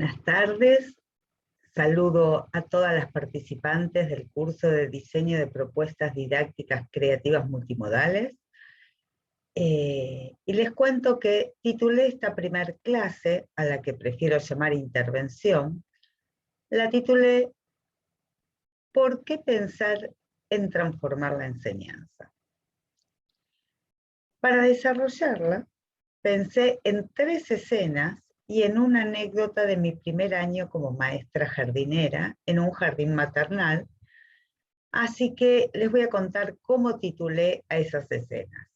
Buenas tardes, saludo a todas las participantes del curso de diseño de propuestas didácticas creativas multimodales. Y les cuento que titulé esta primer clase, a la que prefiero llamar intervención, la titulé ¿Por qué pensar en transformar la enseñanza? Para desarrollarla, pensé en 3 escenas y en una anécdota de mi primer año como maestra jardinera en un jardín maternal, así que les voy a contar cómo titulé a esas escenas.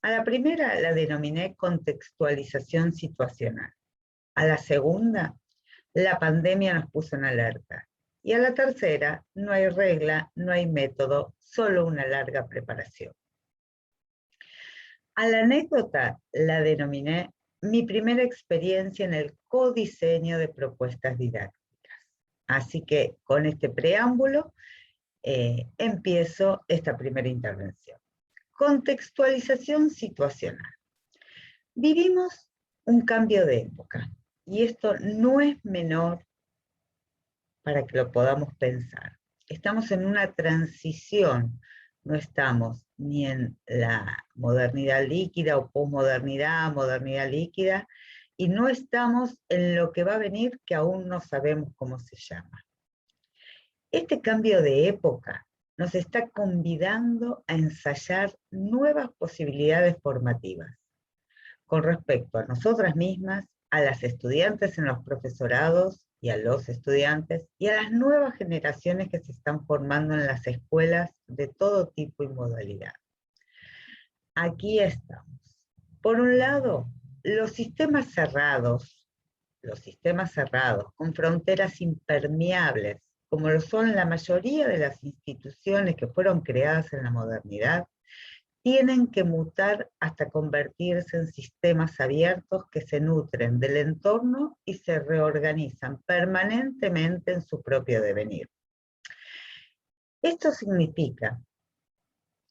A la primera la denominé contextualización situacional. A la segunda, la pandemia nos puso en alerta. Y a la tercera, no hay regla, no hay método, solo una larga preparación. A la anécdota la denominé mi primera experiencia en el codiseño de propuestas didácticas. Así que con este preámbulo empiezo esta primera intervención. Contextualización situacional. Vivimos un cambio de época y esto no es menor para que lo podamos pensar. Estamos en una transición, no estamos ni en la modernidad líquida o posmodernidad, modernidad líquida, y no estamos en lo que va a venir que aún no sabemos cómo se llama. Este cambio de época nos está convidando a ensayar nuevas posibilidades formativas con respecto a nosotras mismas, a las estudiantes en los profesorados y a los estudiantes, y a las nuevas generaciones que se están formando en las escuelas de todo tipo y modalidad. Aquí estamos. Por un lado, los sistemas cerrados, con fronteras impermeables, como lo son la mayoría de las instituciones que fueron creadas en la modernidad, tienen que mutar hasta convertirse en sistemas abiertos que se nutren del entorno y se reorganizan permanentemente en su propio devenir. Esto significa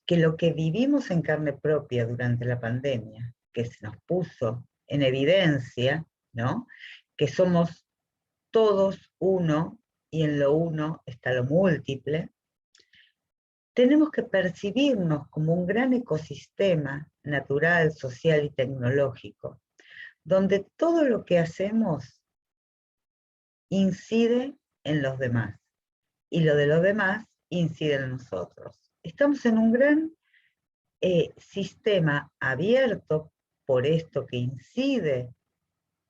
que lo que vivimos en carne propia durante la pandemia, que se nos puso en evidencia, ¿no?, que somos todos uno y en lo uno está lo múltiple, tenemos que percibirnos como un gran ecosistema natural, social y tecnológico, donde todo lo que hacemos incide en los demás, y lo de los demás incide en nosotros. Estamos en un gran sistema abierto por esto que incide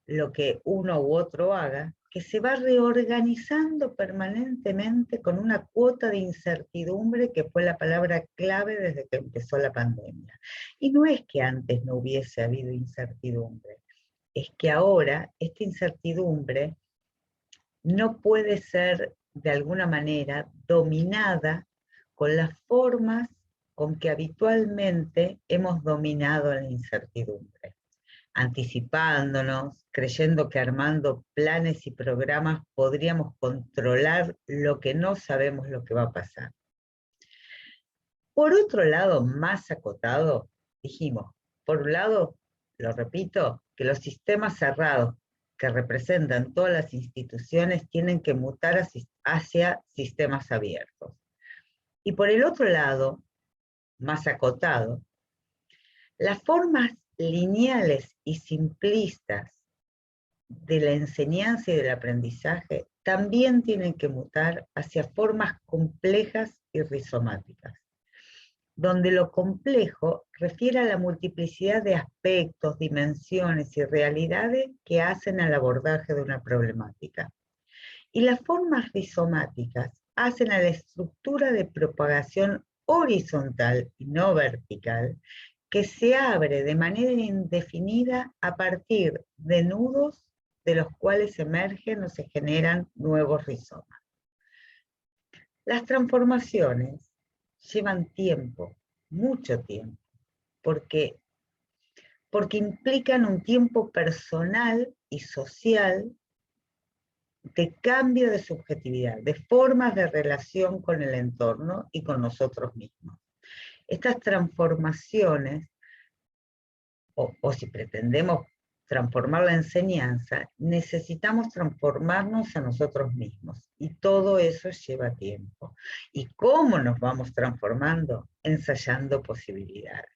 lo que uno u otro haga, que se va reorganizando permanentemente con una cuota de incertidumbre que fue la palabra clave desde que empezó la pandemia. Y no es que antes no hubiese habido incertidumbre, es que ahora esta incertidumbre no puede ser de alguna manera dominada con las formas con que habitualmente hemos dominado la incertidumbre, anticipándonos, creyendo que armando planes y programas podríamos controlar lo que no sabemos lo que va a pasar. Por otro lado, más acotado, dijimos, por un lado, lo repito, que los sistemas cerrados que representan todas las instituciones tienen que mutar hacia sistemas abiertos. Y por el otro lado, más acotado, las formas lineales y simplistas de la enseñanza y del aprendizaje también tienen que mutar hacia formas complejas y rizomáticas, donde lo complejo refiere a la multiplicidad de aspectos, dimensiones y realidades que hacen al abordaje de una problemática. Y las formas rizomáticas hacen a la estructura de propagación horizontal y no vertical, que se abre de manera indefinida a partir de nudos de los cuales emergen o se generan nuevos rizomas. Las transformaciones llevan tiempo, mucho tiempo, porque implican un tiempo personal y social de cambio de subjetividad, de formas de relación con el entorno y con nosotros mismos. Estas transformaciones, o si pretendemos transformar la enseñanza, necesitamos transformarnos a nosotros mismos. Y todo eso lleva tiempo. ¿Y cómo nos vamos transformando? Ensayando posibilidades.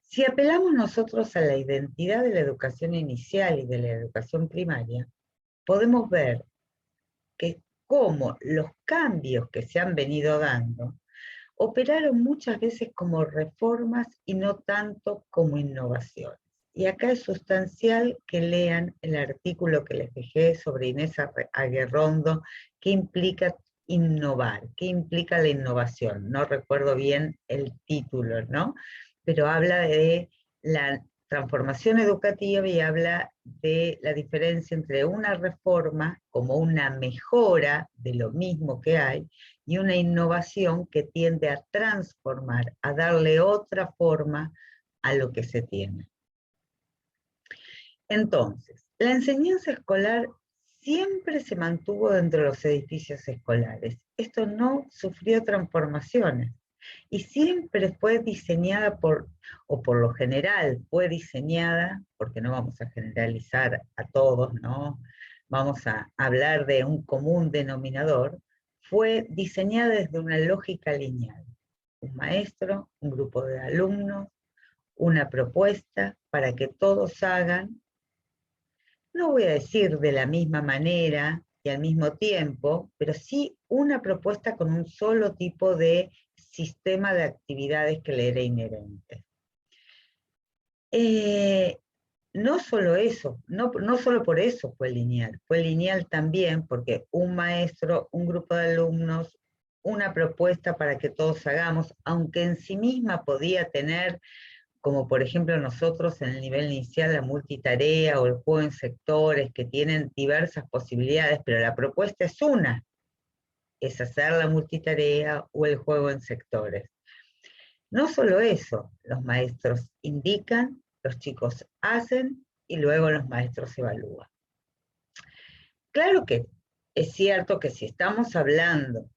Si apelamos nosotros a la identidad de la educación inicial y de la educación primaria, podemos ver que cómo los cambios que se han venido dando operaron muchas veces como reformas y no tanto como innovaciones. Y acá es sustancial que lean el artículo que les dejé sobre Inés Aguerrondo, qué implica innovar, qué implica la innovación. No recuerdo bien el título, ¿no? Pero habla de la transformación educativa y habla de la diferencia entre una reforma como una mejora de lo mismo que hay y una innovación que tiende a transformar, a darle otra forma a lo que se tiene. Entonces, la enseñanza escolar siempre se mantuvo dentro de los edificios escolares. Esto no sufrió transformaciones y siempre fue diseñada o por lo general fue diseñada, porque no vamos a generalizar a todos, ¿no? Vamos a hablar de un común denominador, fue diseñada desde una lógica lineal. Un maestro, un grupo de alumnos, una propuesta para que todos hagan, no voy a decir de la misma manera y al mismo tiempo, pero sí una propuesta con un solo tipo de sistema de actividades que le era inherente. No solo eso, no solo por eso fue lineal también porque un maestro, un grupo de alumnos, una propuesta para que todos hagamos, aunque en sí misma podía tener, como por ejemplo nosotros en el nivel inicial, la multitarea o el juego en sectores que tienen diversas posibilidades, pero la propuesta es una, es hacer la multitarea o el juego en sectores. No solo eso, los maestros indican, los chicos hacen y luego los maestros evalúan. Claro que es cierto que si estamos hablando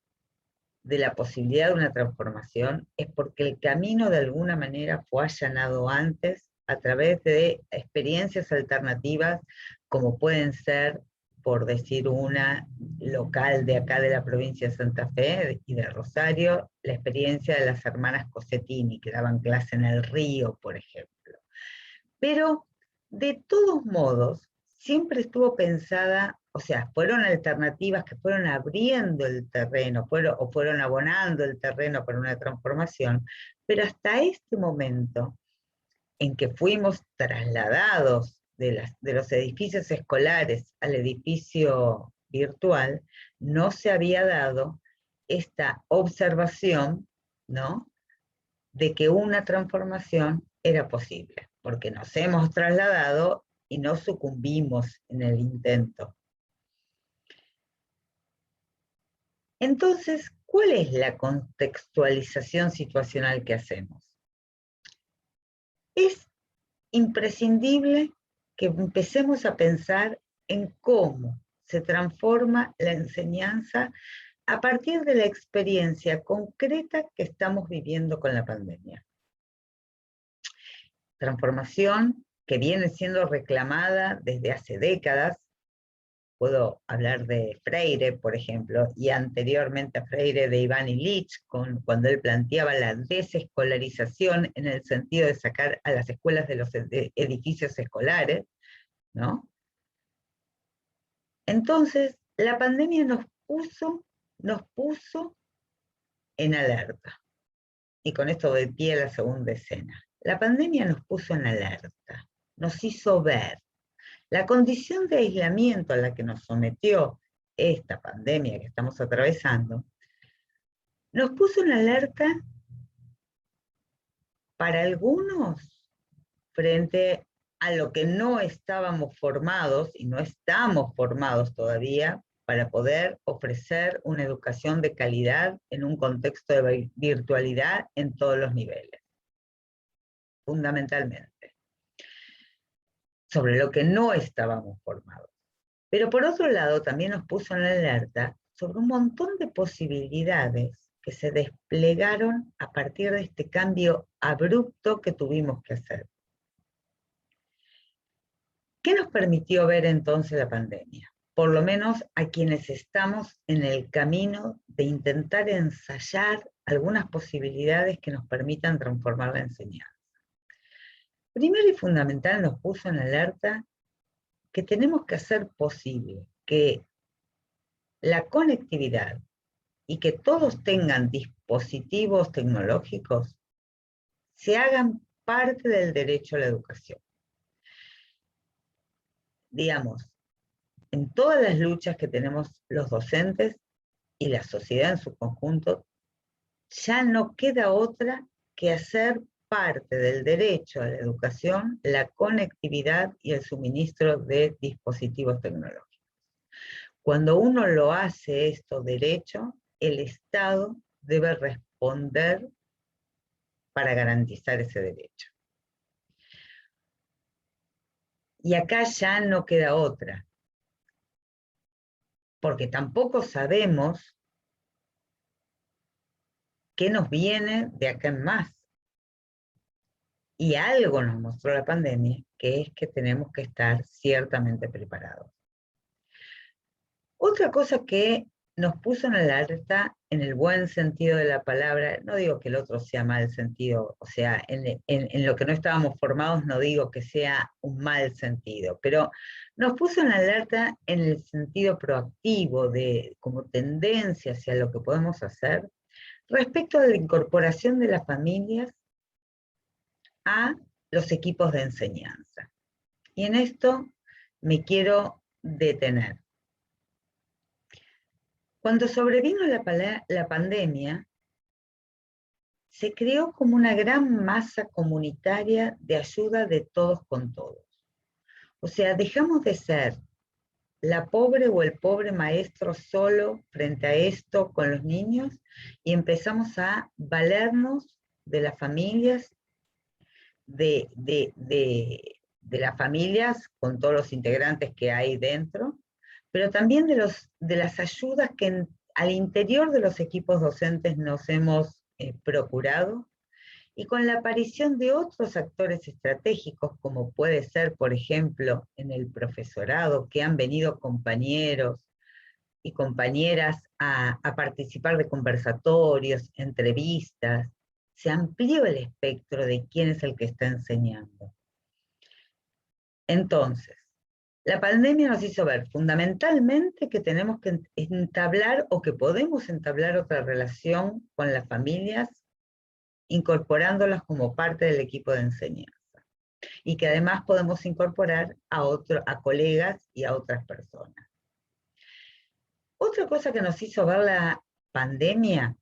de la posibilidad de una transformación, es porque el camino de alguna manera fue allanado antes a través de experiencias alternativas, como pueden ser, por decir una local de acá de la provincia de Santa Fe y de Rosario, la experiencia de las hermanas Cosettini, que daban clase en el río, por ejemplo. Pero, de todos modos, siempre estuvo pensada, o sea, fueron alternativas que fueron abriendo el terreno, fueron abonando el terreno para una transformación, pero hasta este momento, en que fuimos trasladados de los edificios escolares al edificio virtual, no se había dado esta observación, ¿no?, de que una transformación era posible, porque nos hemos trasladado y no sucumbimos en el intento. Entonces, ¿cuál es la contextualización situacional que hacemos? Es imprescindible que empecemos a pensar en cómo se transforma la enseñanza a partir de la experiencia concreta que estamos viviendo con la pandemia. Transformación que viene siendo reclamada desde hace décadas. Puedo hablar de Freire, por ejemplo, y anteriormente a Freire de Iván Illich, cuando él planteaba la desescolarización en el sentido de sacar a las escuelas de los edificios escolares, ¿no? Entonces, la pandemia nos puso en alerta. Y con esto doy pie a la segunda escena. La pandemia nos puso en alerta, nos hizo ver la condición de aislamiento a la que nos sometió esta pandemia que estamos atravesando, nos puso en alerta para algunos frente a lo que no estábamos formados y no estamos formados todavía para poder ofrecer una educación de calidad en un contexto de virtualidad en todos los niveles, fundamentalmente. Sobre lo que no estábamos formados. Pero por otro lado también nos puso en alerta sobre un montón de posibilidades que se desplegaron a partir de este cambio abrupto que tuvimos que hacer. ¿Qué nos permitió ver entonces la pandemia? Por lo menos a quienes estamos en el camino de intentar ensayar algunas posibilidades que nos permitan transformar la enseñanza. Primero y fundamental, nos puso en alerta que tenemos que hacer posible que la conectividad y que todos tengan dispositivos tecnológicos se hagan parte del derecho a la educación. Digamos, en todas las luchas que tenemos los docentes y la sociedad en su conjunto, ya no queda otra que hacer parte del derecho a la educación la conectividad y el suministro de dispositivos tecnológicos. Cuando uno lo hace esto derecho, el Estado debe responder para garantizar ese derecho. Y acá ya no queda otra, porque tampoco sabemos qué nos viene de acá en más. Y algo nos mostró la pandemia, que es que tenemos que estar ciertamente preparados. Otra cosa que nos puso en alerta, en el buen sentido de la palabra, no digo que el otro sea mal sentido, o sea, en lo que no estábamos formados no digo que sea un mal sentido, pero nos puso en alerta en el sentido proactivo, de como tendencia hacia lo que podemos hacer, respecto a la incorporación de las familias a los equipos de enseñanza. Y en esto me quiero detener. Cuando sobrevino la pandemia, se creó como una gran masa comunitaria de ayuda de todos con todos. O sea, dejamos de ser la pobre o el pobre maestro solo frente a esto con los niños y empezamos a valernos de las familias, de las familias con todos los integrantes que hay dentro, pero también de las ayudas que al interior de los equipos docentes nos hemos procurado, y con la aparición de otros actores estratégicos, como puede ser, por ejemplo, en el profesorado, que han venido compañeros y compañeras a participar de conversatorios, entrevistas, se amplió el espectro de quién es el que está enseñando. Entonces, la pandemia nos hizo ver fundamentalmente que tenemos que entablar o que podemos entablar otra relación con las familias, incorporándolas como parte del equipo de enseñanza. Y que además podemos incorporar a colegas y a otras personas. Otra cosa que nos hizo ver la pandemia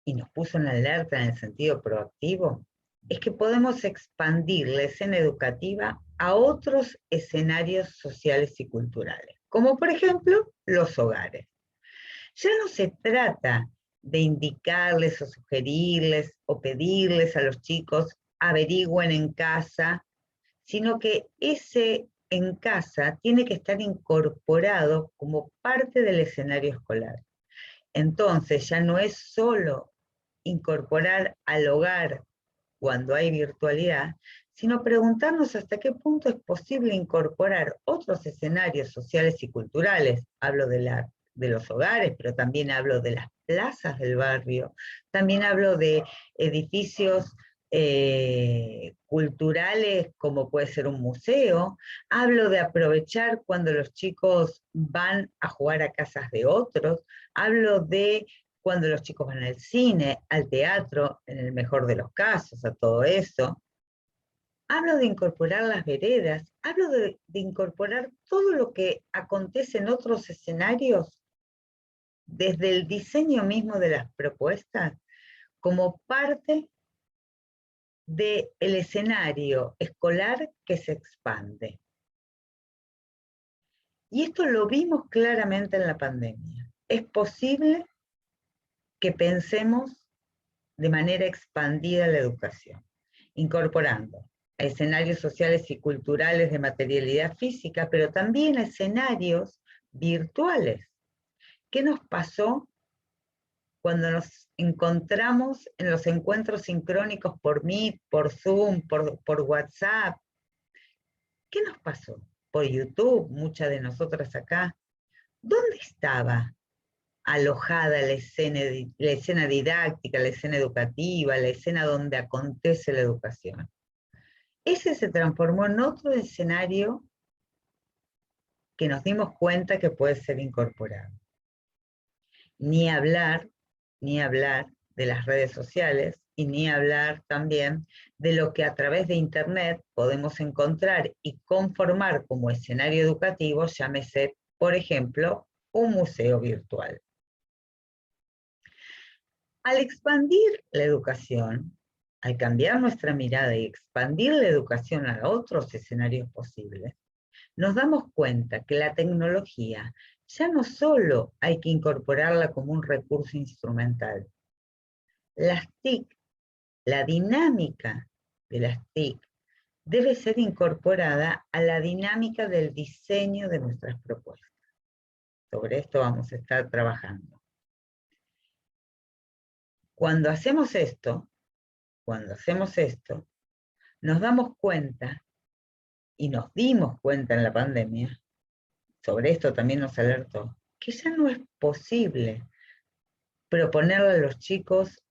y nos puso en alerta en el sentido proactivo, es que podemos expandir la escena educativa a otros escenarios sociales y culturales, como por ejemplo los hogares. Ya no se trata de indicarles o sugerirles o pedirles a los chicos averigüen en casa, sino que ese en casa tiene que estar incorporado como parte del escenario escolar. Entonces ya no es solo incorporar al hogar cuando hay virtualidad, sino preguntarnos hasta qué punto es posible incorporar otros escenarios sociales y culturales. Hablo de los hogares, pero también hablo de las plazas del barrio, también hablo de edificios culturales como puede ser un museo, hablo de aprovechar cuando los chicos van a jugar a casas de otros, hablo de cuando los chicos van al cine, al teatro, en el mejor de los casos, a todo eso. Hablo de incorporar las veredas, hablo de incorporar todo lo que acontece en otros escenarios, desde el diseño mismo de las propuestas, como parte del escenario escolar que se expande. Y esto lo vimos claramente en la pandemia. Es posible que pensemos de manera expandida la educación, incorporando a escenarios sociales y culturales de materialidad física, pero también a escenarios virtuales. ¿Qué nos pasó cuando nos encontramos en los encuentros sincrónicos por Meet, por Zoom, por WhatsApp? ¿Qué nos pasó? Por YouTube, muchas de nosotras acá, ¿dónde estaba alojada la escena didáctica, la escena educativa, la escena donde acontece la educación? Ese se transformó en otro escenario que nos dimos cuenta que puede ser incorporado. Ni hablar, ni hablar de las redes sociales y ni hablar también de lo que a través de Internet podemos encontrar y conformar como escenario educativo, llámese, por ejemplo, un museo virtual. Al expandir la educación, al cambiar nuestra mirada y expandir la educación a otros escenarios posibles, nos damos cuenta que la tecnología ya no solo hay que incorporarla como un recurso instrumental. Las TIC, la dinámica de las TIC, debe ser incorporada a la dinámica del diseño de nuestras propuestas. Sobre esto vamos a estar trabajando. Cuando hacemos esto, nos damos cuenta, y nos dimos cuenta en la pandemia, sobre esto también nos alertó, que ya no es posible proponerle a los chicos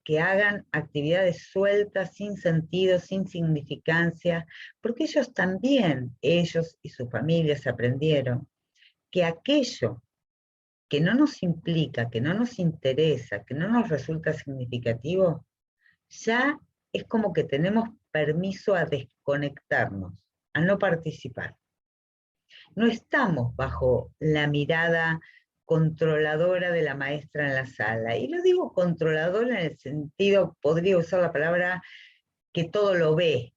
que hagan actividades sueltas, sin sentido, sin significancia, porque ellos también, ellos y sus familias aprendieron que aquello que no nos implica, que no nos interesa, que no nos resulta significativo, ya es como que tenemos permiso a desconectarnos, a no participar. No estamos bajo la mirada controladora de la maestra en la sala. Y lo digo controladora en el sentido, podría usar la palabra que todo lo ve,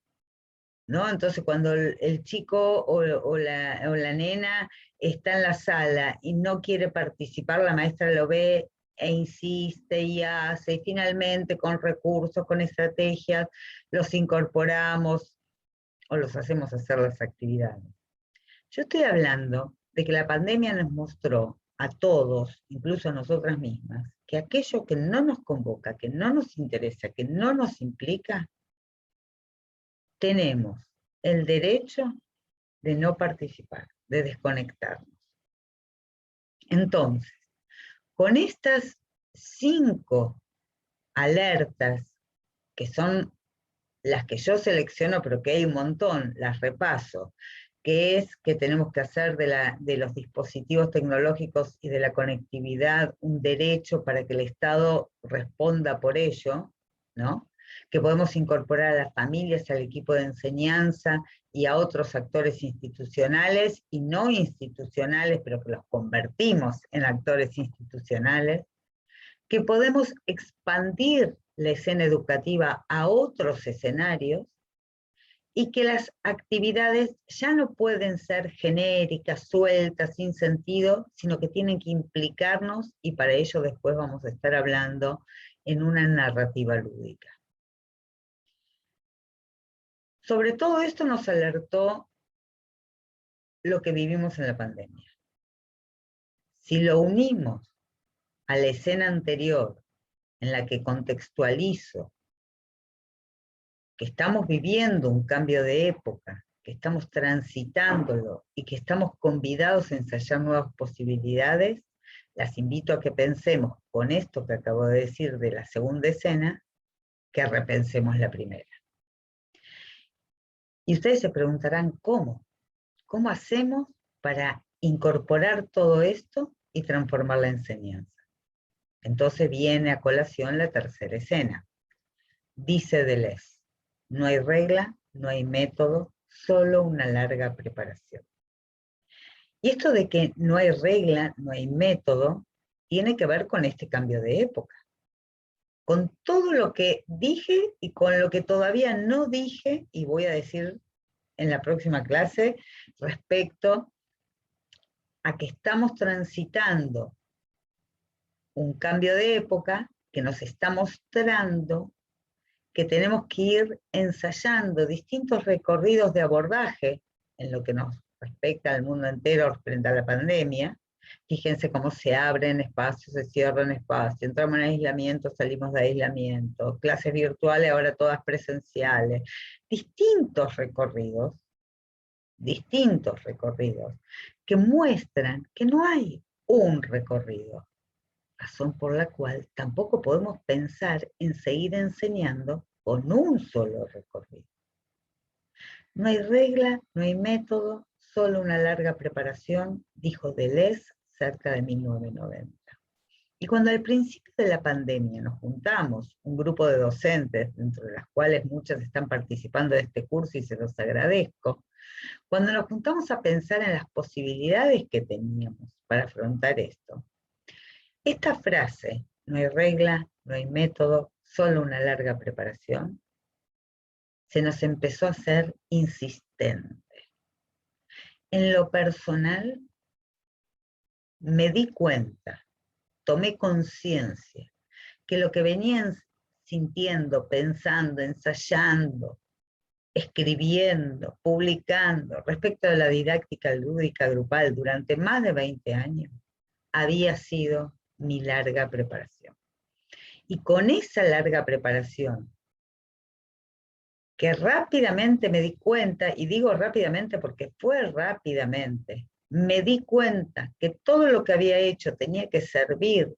¿no? Entonces cuando el chico o la nena está en la sala y no quiere participar, la maestra lo ve e insiste y hace, y finalmente con recursos, con estrategias, los incorporamos o los hacemos hacer las actividades. Yo estoy hablando de que la pandemia nos mostró a todos, incluso a nosotras mismas, que aquello que no nos convoca, que no nos interesa, que no nos implica, tenemos el derecho de no participar, de desconectarnos. Entonces, con estas 5 alertas, que son las que yo selecciono, pero que hay un montón, las repaso, que es que tenemos que hacer de los dispositivos tecnológicos y de la conectividad un derecho para que el Estado responda por ello, ¿no? Que podemos incorporar a las familias, al equipo de enseñanza y a otros actores institucionales y no institucionales, pero que los convertimos en actores institucionales, que podemos expandir la escena educativa a otros escenarios, y que las actividades ya no pueden ser genéricas, sueltas, sin sentido, sino que tienen que implicarnos, y para ello después vamos a estar hablando en una narrativa lúdica. Sobre todo esto nos alertó lo que vivimos en la pandemia. Si lo unimos a la escena anterior, en la que contextualizo que estamos viviendo un cambio de época, que estamos transitándolo y que estamos convidados a ensayar nuevas posibilidades, las invito a que pensemos con esto que acabo de decir de la segunda escena, que repensemos la primera. Y ustedes se preguntarán, ¿cómo? ¿Cómo hacemos para incorporar todo esto y transformar la enseñanza? Entonces viene a colación la tercera escena. Dice Deleuze: no hay regla, no hay método, solo una larga preparación. Y esto de que no hay regla, no hay método, tiene que ver con este cambio de época. Con todo lo que dije y con lo que todavía no dije, y voy a decir en la próxima clase, respecto a que estamos transitando un cambio de época que nos está mostrando que tenemos que ir ensayando distintos recorridos de abordaje en lo que nos respecta al mundo entero frente a la pandemia. Fíjense cómo se abren espacios, se cierran espacios, entramos en aislamiento, salimos de aislamiento, clases virtuales, ahora todas presenciales, distintos recorridos distintos recorridos, que muestran que no hay un recorrido, razón por la cual tampoco podemos pensar en seguir enseñando con un solo recorrido. No hay regla, no hay método, solo una larga preparación, dijo Deleuze cerca de 1990. Y cuando al principio de la pandemia nos juntamos, un grupo de docentes, dentro de las cuales muchas están participando de este curso y se los agradezco, cuando nos juntamos a pensar en las posibilidades que teníamos para afrontar esto, esta frase, no hay regla, no hay método, solo una larga preparación, se nos empezó a hacer insistente. En lo personal, me di cuenta, tomé conciencia, que lo que venían sintiendo, pensando, ensayando, escribiendo, publicando respecto de la didáctica lúdica grupal durante más de 20 años, había sido mi larga preparación. Y con esa larga preparación, que rápidamente me di cuenta, y digo rápidamente porque fue rápidamente, me di cuenta que todo lo que había hecho tenía que servir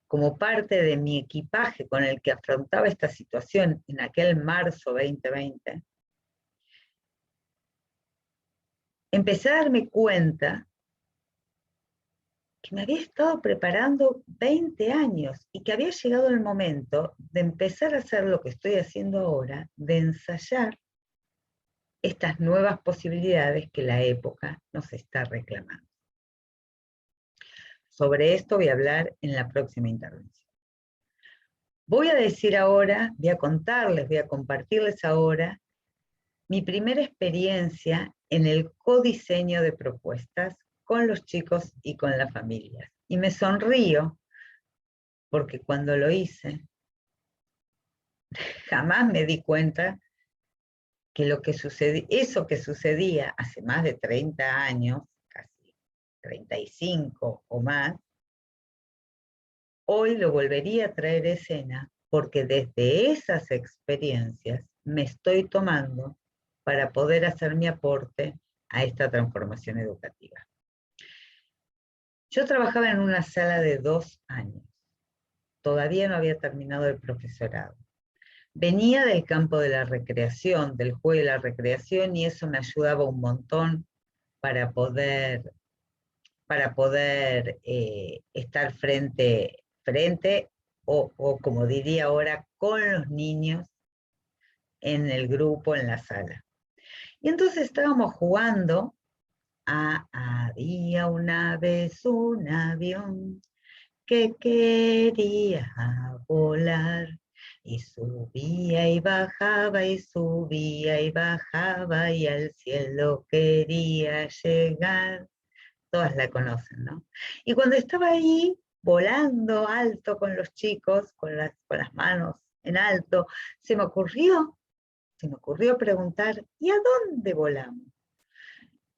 como parte de mi equipaje con el que afrontaba esta situación en aquel marzo 2020, empecé a darme cuenta que me había estado preparando 20 años y que había llegado el momento de empezar a hacer lo que estoy haciendo ahora, de ensayar estas nuevas posibilidades que la época nos está reclamando. Sobre esto voy a hablar en la próxima intervención. Voy a decir ahora, voy a contarles, voy a compartirles ahora mi primera experiencia en el codiseño de propuestas con los chicos y con las familias. Y me sonrío porque cuando lo hice, jamás me di cuenta que eso que sucedía hace más de 30 años, casi 35 o más, hoy lo volvería a traer a escena porque desde esas experiencias me estoy tomando para poder hacer mi aporte a esta transformación educativa. Yo trabajaba en una sala de 2 años. Todavía no había terminado el profesorado. Venía del campo de la recreación, del juego y la recreación, y eso me ayudaba un montón para poder estar frente o como diría ahora, con los niños en el grupo, en la sala. Y entonces estábamos jugando a había una vez un avión que quería volar y subía y bajaba y subía y bajaba y al cielo quería llegar. Todas la conocen, ¿no? Y cuando estaba ahí volando alto con los chicos, con las manos en alto, se me ocurrió preguntar, ¿y a dónde volamos?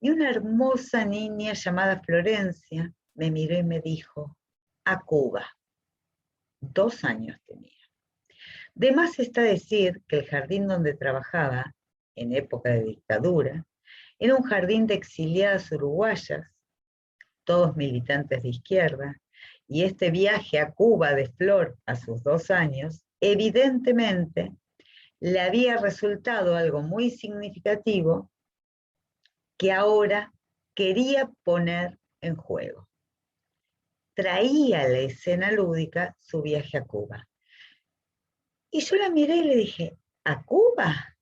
Y una hermosa niña llamada Florencia me miró y me dijo, a Cuba. 2 años tenía. De más está decir que el jardín donde trabajaba, en época de dictadura, era un jardín de exiliadas uruguayas, todos militantes de izquierda, y este viaje a Cuba de Flor a sus 2 años, evidentemente le había resultado algo muy significativo que ahora quería poner en juego. Traía a la escena lúdica su viaje a Cuba. Y yo la miré y le dije, ¿a Cuba?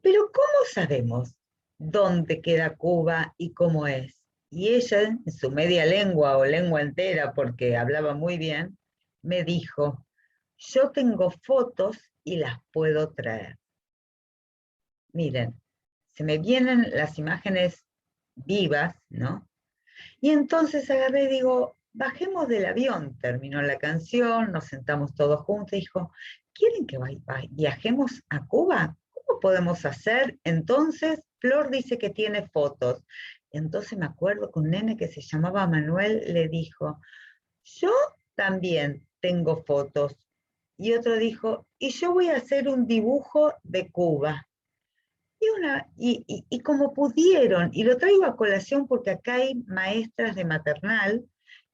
Pero ¿cómo sabemos dónde queda Cuba y cómo es? Y ella, en su media lengua o lengua entera, porque hablaba muy bien, me dijo, yo tengo fotos y las puedo traer. Miren, se me vienen las imágenes vivas, ¿no? Y entonces agarré y digo, bajemos del avión, terminó la canción, nos sentamos todos juntos y dijo, ¿quieren que viajemos a Cuba? ¿Cómo podemos hacer? Entonces, Flor dice que tiene fotos. Entonces me acuerdo que un nene que se llamaba Manuel le dijo, yo también tengo fotos. Y otro dijo, y yo voy a hacer un dibujo de Cuba. y como pudieron, y lo traigo a colación porque acá hay maestras de maternal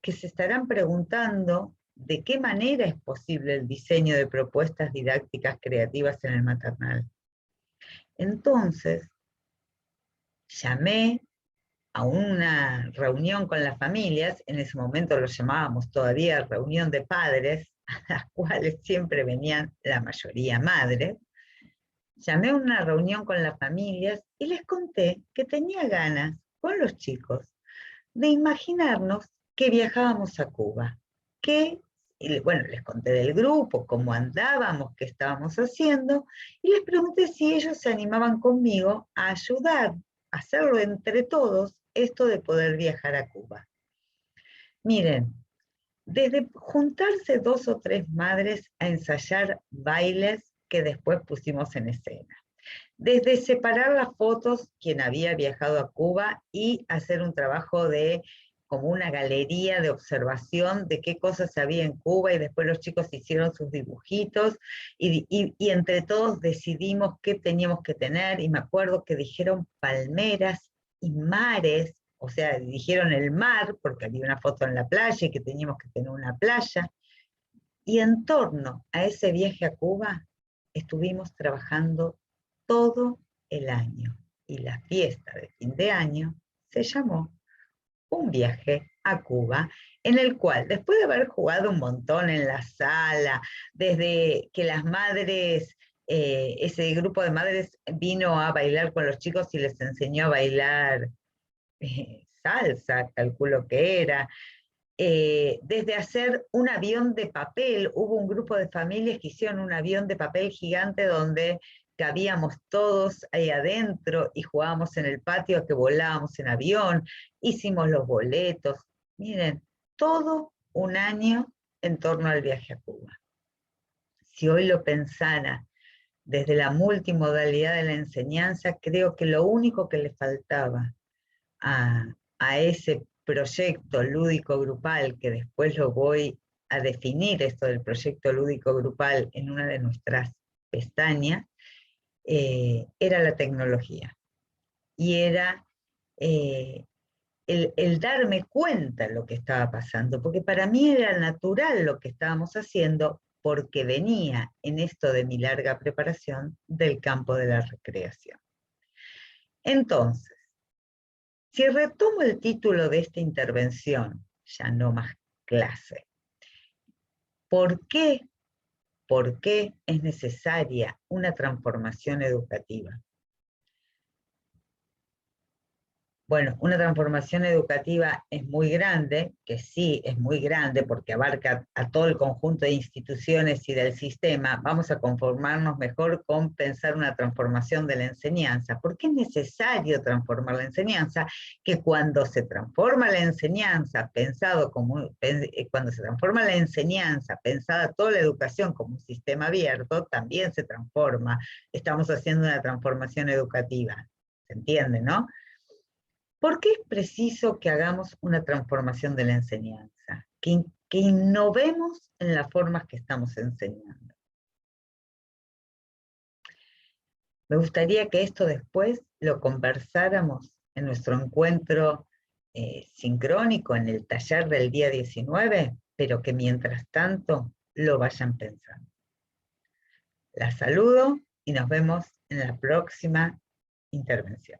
que se estarán preguntando de qué manera es posible el diseño de propuestas didácticas creativas en el maternal. Entonces, llamé a una reunión con las familias, en ese momento lo llamábamos todavía reunión de padres, a las cuales siempre venían la mayoría madres. Llamé a una reunión con las familias y les conté que tenía ganas, con los chicos, de imaginarnos que viajábamos a Cuba. Bueno, les conté del grupo, cómo andábamos, qué estábamos haciendo, y les pregunté si ellos se animaban conmigo a ayudar, a hacerlo entre todos, esto de poder viajar a Cuba. Miren, desde juntarse 2 o 3 madres a ensayar bailes que después pusimos en escena, desde separar las fotos, quien había viajado a Cuba, y hacer un trabajo de como una galería de observación de qué cosas había en Cuba, y después los chicos hicieron sus dibujitos, y entre todos decidimos qué teníamos que tener, y me acuerdo que dijeron palmeras y mares, o sea, dijeron el mar, porque había una foto en la playa y que teníamos que tener una playa, y en torno a ese viaje a Cuba estuvimos trabajando todo el año, y la fiesta de fin de año se llamó Un viaje a Cuba, en el cual, después de haber jugado un montón en la sala, desde que las madres, ese grupo de madres vino a bailar con los chicos y les enseñó a bailar salsa, calculo que era, desde hacer un avión de papel, hubo un grupo de familias que hicieron un avión de papel gigante donde cabíamos todos ahí adentro y jugábamos en el patio a que volábamos en avión, hicimos los boletos, miren, todo un año en torno al viaje a Cuba. Si hoy lo pensara desde la multimodalidad de la enseñanza, creo que lo único que le faltaba a ese proyecto lúdico grupal, que después lo voy a definir, esto del proyecto lúdico grupal, en una de nuestras pestañas, era la tecnología. Y era el darme cuenta de lo que estaba pasando, porque para mí era natural lo que estábamos haciendo, porque venía en esto de mi larga preparación del campo de la recreación. Entonces, si retomo el título de esta intervención, ya no más clase, ¿por qué? ¿Por qué es necesaria una transformación educativa? Bueno, una transformación educativa es muy grande, que sí es muy grande porque abarca a todo el conjunto de instituciones y del sistema. Vamos a conformarnos mejor con pensar una transformación de la enseñanza. ¿Por qué es necesario transformar la enseñanza? Que cuando se transforma la enseñanza, cuando se transforma la enseñanza, pensada toda la educación como un sistema abierto, también se transforma. Estamos haciendo una transformación educativa. ¿Se entiende, no? ¿Por qué es preciso que hagamos una transformación de la enseñanza? Que innovemos en las formas que estamos enseñando. Me gustaría que esto después lo conversáramos en nuestro encuentro sincrónico, en el taller del día 19, pero que mientras tanto lo vayan pensando. La saludo y nos vemos en la próxima intervención.